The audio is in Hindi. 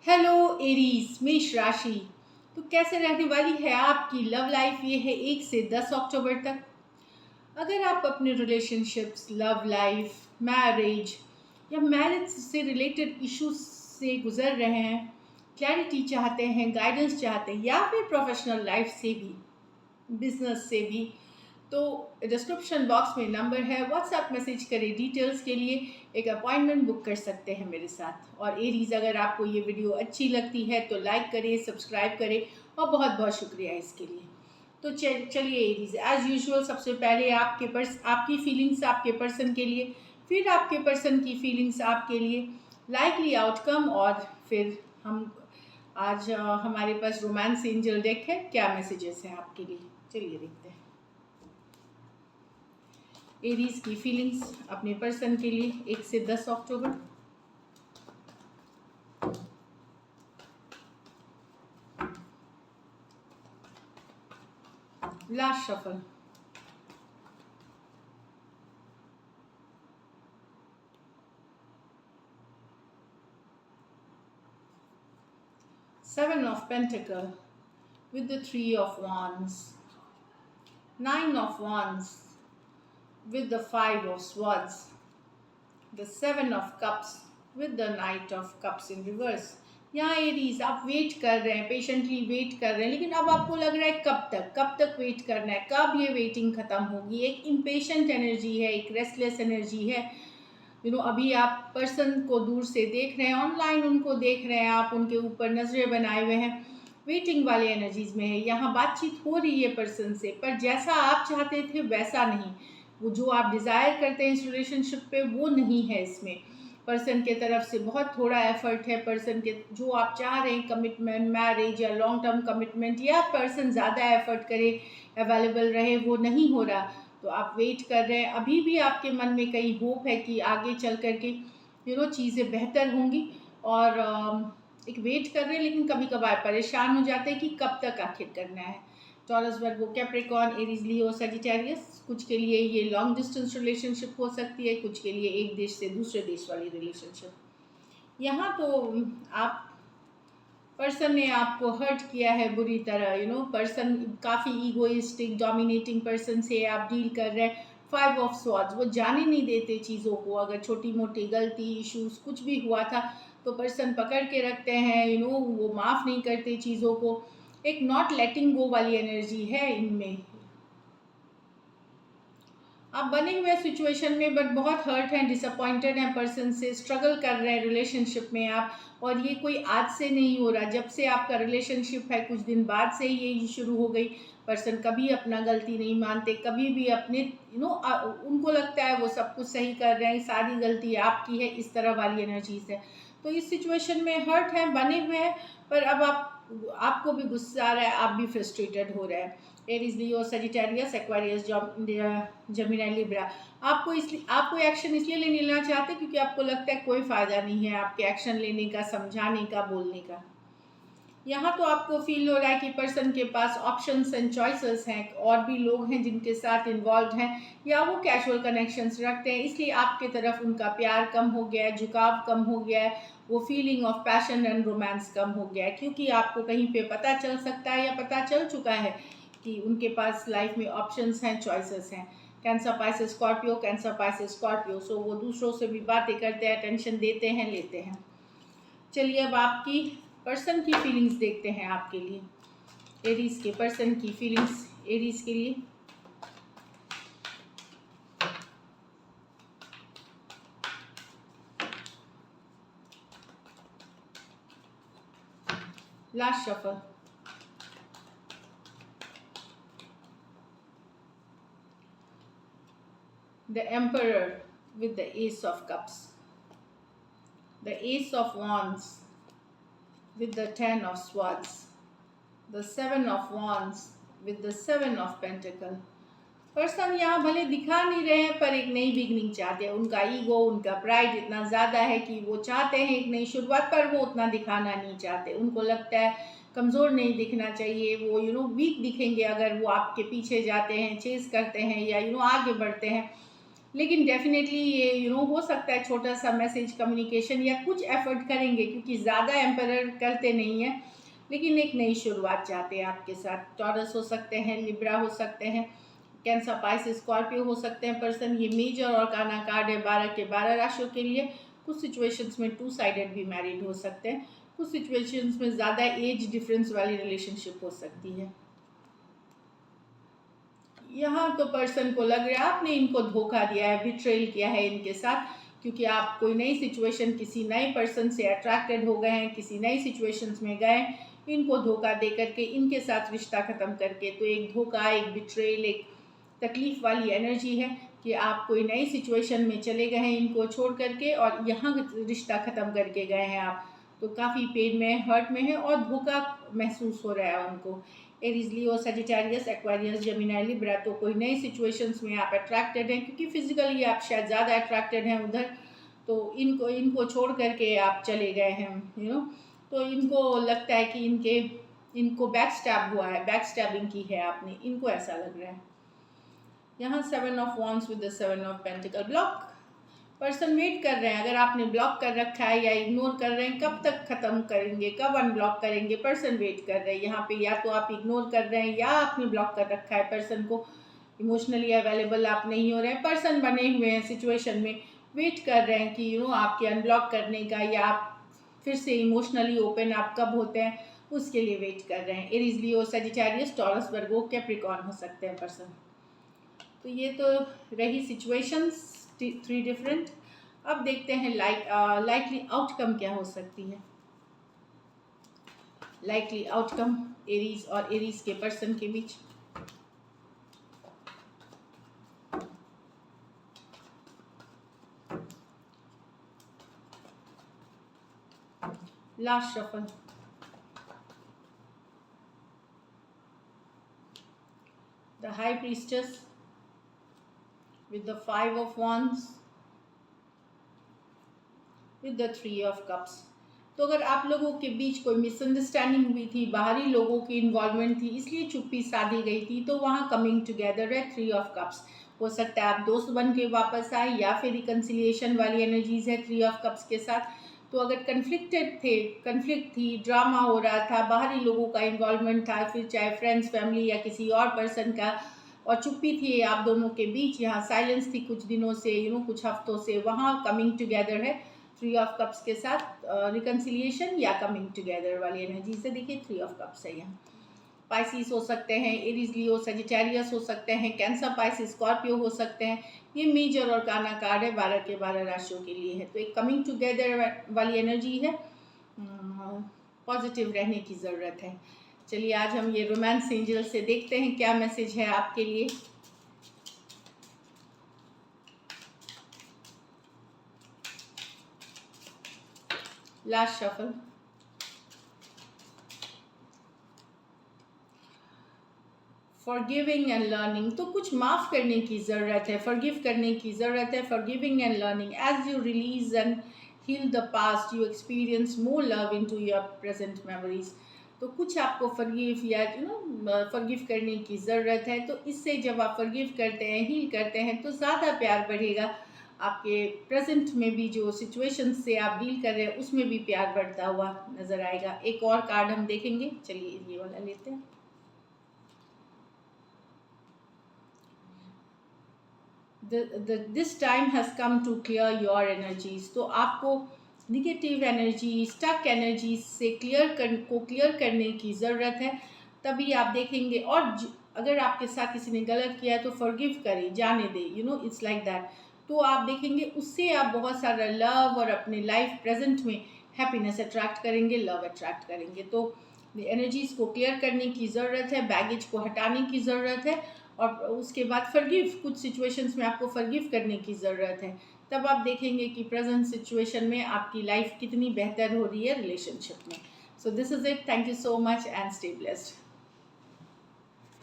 हेलो एरीज मेष राशि। तो कैसे रहने वाली है आपकी लव लाइफ? ये है 1 से 10 अक्टूबर तक। अगर आप अपने रिलेशनशिप्स, लव लाइफ, मैरिज या मैरिज से रिलेटेड इश्यूज से गुजर रहे हैं, क्लैरिटी चाहते हैं, गाइडेंस चाहते हैं, या फिर प्रोफेशनल लाइफ से भी, बिजनेस से भी, तो डिस्क्रिप्शन बॉक्स में नंबर है, व्हाट्सएप मैसेज करें डिटेल्स के लिए। एक अपॉइंटमेंट बुक कर सकते हैं मेरे साथ। और एरीज, अगर आपको ये वीडियो अच्छी लगती है तो लाइक करें, सब्सक्राइब करें, और बहुत बहुत शुक्रिया इसके लिए। तो चलिए एरीज, एज यूजुअल सबसे पहले आपकी फीलिंग्स आपके पर्सन के लिए, फिर आपके पर्सन की फीलिंग्स आपके लिए, लाइकली आउटकम, और फिर हम आज हमारे पास रोमांस एंजल डेक है, क्या मैसेजेस हैं आपके लिए, चलिए देखते हैं। एरीज की फीलिंग्स अपने पर्सन के लिए 1 से 10 अक्टूबर। Last shuffle. Seven of Pentacles with the 3 of Wands. 9 of Wands with the 5 of Swords. The 7 of Cups with the Knight of Cups in reverse. यहाँ एरीज आप वेट कर रहे हैं, पेशेंटली वेट कर रहे हैं, लेकिन अब आपको लग रहा है कब तक वेट करना है, कब ये वेटिंग खत्म होगी। एक इम्पेशेंट एनर्जी है, एक रेस्टलेस एनर्जी है। अभी आप पर्सन को दूर से देख रहे हैं, ऑनलाइन उनको देख रहे हैं, आप उनके ऊपर नजरें बनाए हुए हैं, वेटिंग वाले एनर्जीज में है। यहाँ बातचीत हो रही है पर्सन से, पर जैसा आप चाहते थे वैसा नहीं। वो जो आप डिज़ायर करते हैं इस रिलेशनशिप पे, वो नहीं है इसमें। पर्सन के तरफ से बहुत थोड़ा एफर्ट है। पर्सन के जो आप चाह रहे हैं, कमिटमेंट, मैरिज या लॉन्ग टर्म कमिटमेंट, या पर्सन ज़्यादा एफर्ट करे, अवेलेबल रहे, वो नहीं हो रहा। तो आप वेट कर रहे हैं। अभी भी आपके मन में कई होप है कि आगे चल करके चीज़ें बेहतर होंगी, और एक वेट कर रहे हैं, लेकिन कभी कभार परेशान हो जाते हैं कि कब तक आखिर करना है। टॉरस, वर्गो, कैप्रिकॉर्न, एरीज, लियो, सजिटेरियस, कुछ के लिए ये लॉन्ग डिस्टेंस रिलेशनशिप हो सकती है, कुछ के लिए एक देश से दूसरे देश वाली रिलेशनशिप। यहाँ तो आप पर्सन ने आपको हर्ट किया है बुरी तरह। पर्सन काफ़ी ईगोइस्टिक, डोमिनेटिंग पर्सन से आप डील कर रहे हैं। 5 of Swords, वो जाने नहीं देते चीज़ों को। अगर छोटी मोटी गलती, इश्यूज कुछ भी हुआ था तो पर्सन पकड़ के रखते हैं। वो माफ़ नहीं करते चीज़ों को। एक नॉट लेटिंग गो वाली एनर्जी है इनमें। आप बने हुए सिचुएशन में बट बहुत हर्ट हैं, डिसअपॉइंटेड हैं पर्सन से, स्ट्रगल कर रहे हैं रिलेशनशिप में आप। और ये कोई आज से नहीं हो रहा, जब से आपका रिलेशनशिप है कुछ दिन बाद से ये शुरू हो गई। पर्सन कभी अपना गलती नहीं मानते, कभी भी अपने उनको लगता है वो सब कुछ सही कर रहे हैं, सारी गलती आपकी है, इस तरह वाली एनर्जीज है। तो इस सिचुएशन में हर्ट हैं, बने हुए हैं, पर अब आपको भी गुस्सा आ रहा है, आप भी फ्रस्ट्रेटेड हो रहे हैं। एरीज, लियो, सजिटेरियस, एक्वेरियस, जेमिनी, लिब्रा। आपको एक्शन इसलिए नहीं लेना चाहते क्योंकि आपको लगता है कोई फ़ायदा नहीं है आपके एक्शन लेने का, समझाने का, बोलने का। यहाँ तो आपको फील हो रहा है कि पर्सन के पास ऑप्शंस एंड चॉइसेस हैं, और भी लोग हैं जिनके साथ इन्वॉल्व हैं, या वो कैजुअल कनेक्शंस रखते हैं, इसलिए आपके तरफ उनका प्यार कम हो गया है, झुकाव कम हो गया है, वो feeling of passion and romance कम हो गया है। क्योंकि आपको कहीं पे पता चल सकता है या पता चल चुका है कि उनके पास लाइफ में ऑप्शंस हैं, चॉइसेस हैं। Cancer, Pisces, Scorpio, Cancer, Pisces, Scorpio. So वो दूसरों से भी बातें करते हैं, अटेंशन देते हैं, लेते हैं। चलिए अब आपकी पर्सन की फीलिंग्स देखते हैं आपके लिए। एरीज के पर्सन की फीलिंग्स एरीज के लिए। Last shuffle. The Emperor with the Ace of Cups. The Ace of Wands with the 10 of Swords. The 7 of Wands with the 7 of Pentacles. Person यहाँ भले दिखा नहीं रहे हैं, पर एक नई बिगनिंग चाहते हैं। उनका ईगो, उनका प्राइड इतना ज़्यादा है कि वो चाहते हैं एक नई शुरुआत, पर वो उतना दिखाना नहीं चाहते। उनको लगता है कमज़ोर नहीं दिखना चाहिए, वो वीक दिखेंगे अगर वो आपके पीछे जाते हैं, चेस करते हैं, या आगे बढ़ते हैं। लेकिन डेफिनेटली ये हो सकता है छोटा सा मैसेज कम्युनिकेशन या कुछ एफर्ट करेंगे, क्योंकि ज़्यादा एम्परर करते नहीं हैं, लेकिन एक नई शुरुआत चाहते हैं आपके साथ। टॉरस हो सकते हैं, लिब्रा हो सकते हैं, कैंसर, पाइसिस, स्कॉर्पियो हो सकते हैं पर्सन। ये मेजर और काना कार्ड है 12 के 12 राशियों के लिए। कुछ सिचुएशंस में टू साइडेड भी मैरिड हो सकते हैं, कुछ सिचुएशंस में ज़्यादा एज डिफरेंस वाली रिलेशनशिप हो सकती है। यहाँ तो पर्सन को लग रहा है आपने इनको धोखा दिया है, बिट्रेल किया है इनके साथ, क्योंकि आप कोई नई सिचुएशन, किसी नए पर्सन से अट्रैक्टेड हो गए हैं, किसी नई सिचुएशंस में गए, इनको धोखा दे करके, इनके साथ रिश्ता ख़त्म करके। तो एक धोखा, एक बिट्रेल, एक तकलीफ़ वाली एनर्जी है कि आप कोई नई सिचुएशन में चले गए हैं इनको छोड़ करके, और यहाँ रिश्ता ख़त्म करके गए हैं आप। तो काफ़ी पेन में, हर्ट में है और धोखा महसूस हो रहा है उनको। एरीज, लियो, सजिटेरियस, एक्वारियस, जेमिनी, लिब्रा। तो कोई नई सिचुएशंस में आप अट्रैक्टेड हैं, क्योंकि फिजिकली आप शायद ज़्यादा अट्रैक्टेड हैं उधर, तो इनको छोड़ करके आप चले गए हैं, तो इनको लगता है कि इनको बैक स्टैब हुआ है, बैक स्टैबिंग की है आपने, इनको ऐसा लग रहा है। यहाँ 7 of wands with the 7 of pentacle. Block person wait कर रहे हैं, अगर आपने ब्लॉक कर रखा है या इग्नोर कर रहे हैं, कब तक ख़त्म करेंगे, कब अनब्लॉक करेंगे, पर्सन वेट कर रहे हैं। यहाँ पे या तो आप इग्नोर कर रहे हैं या आपने ब्लॉक कर रखा है पर्सन को, इमोशनली अवेलेबल आप नहीं हो रहे हैं। पर्सन बने हुए हैं सिचुएशन में, वेट कर रहे हैं कि आपके अनब्लॉक करने का, या आप फिर से इमोशनली ओपन आप कब होते हैं उसके लिए वेट कर रहे हैं। एरीज, लियो, सजिटेरियस, टॉरस, वर्गो, कैप्रिकॉर्न हो सकते हैं पर्सन। तो ये तो रही सिचुएशंस 3 डिफरेंट। अब देखते हैं लाइकली आउटकम क्या हो सकती है। लाइकली आउटकम एरीज और एरीज के पर्सन के बीच। Last shuffle. The high priestess with the 5 of wands with the 3 of cups। तो अगर आप लोगों के बीच कोई मिसअंडरस्टैंडिंग हुई थी, बाहरी लोगों की इन्वॉल्वमेंट थी, इसलिए चुप्पी साधी गई थी, तो वहाँ कमिंग टुगेदर है 3 ऑफ कप्स। हो सकता है आप दोस्त बन के वापस आए, या फिर रिकन्सिलिएशन वाली एनर्जीज है 3 ऑफ कप्स के साथ। तो अगर कन्फ्लिक्ट थी, ड्रामा हो रहा था, बाहरी लोगों का इन्वॉल्वमेंट था, फिर चाहे फ्रेंड्स, फैमिली या किसी और पर्सन का, और चुप्पी थी आप दोनों के बीच, यहाँ साइलेंस थी कुछ दिनों से, कुछ हफ्तों से, वहाँ कमिंग टुगेदर है 3 ऑफ कप्स के साथ। रिकन्सिलिएशन या कमिंग टुगेदर वाली एनर्जी से देखिए 3 ऑफ कप्स है यहाँ। पाइसिस हो सकते हैं, एरीज, लियो, सजिटेरियस हो सकते हैं, कैंसर, पाइसिस, स्कॉर्पियो हो सकते हैं। ये मेजर और काना कार्ड है 12 के 12 राशियों के लिए है। तो एक कमिंग टुगेदर वाली एनर्जी है, पॉजिटिव रहने की ज़रूरत है। चलिए आज हम ये रोमांस एंजल से देखते हैं क्या मैसेज है आपके लिए। Last shuffle. Forgiving and learning. तो कुछ माफ़ करने की ज़रूरत है, फॉरगिव करने की ज़रूरत है। Forgiving and learning, as you release and heal the past, you experience more love into your present memories. तो कुछ आपको फॉरगिव या फॉरगिव करने की ज़रूरत है। तो इससे जब आप फॉरगिव करते हैं, हील करते हैं, तो ज़्यादा प्यार बढ़ेगा। आपके प्रेजेंट में भी जो सिचुएशन से आप डील कर रहे हैं उसमें भी प्यार बढ़ता हुआ नज़र आएगा। एक और कार्ड हम देखेंगे, चलिए ये वाला लेते हैं। This time has come to clear your energies. तो आपको निगेटिव एनर्जी, स्टक एनर्जी से क्लियर करने की ज़रूरत है, तभी आप देखेंगे। और अगर आपके साथ किसी ने गलत किया है तो फॉरगिव करें, जाने दें, इट्स लाइक दैट। तो आप देखेंगे उससे आप बहुत सारा लव और अपने लाइफ प्रेजेंट में हैप्पीनेस अट्रैक्ट करेंगे, लव अट्रैक्ट करेंगे। तो एनर्जीज़ को क्लियर करने की ज़रूरत है, बैगेज को हटाने की ज़रूरत है, और उसके बाद फॉरगिव, कुछ सिचुएशंस में आपको फॉरगिव करने की ज़रूरत है। तब आप देखेंगे कि प्रेजेंट सिचुएशन में आपकी लाइफ कितनी बेहतर हो रही है रिलेशनशिप में। So this is it, thank you so much and stay blessed.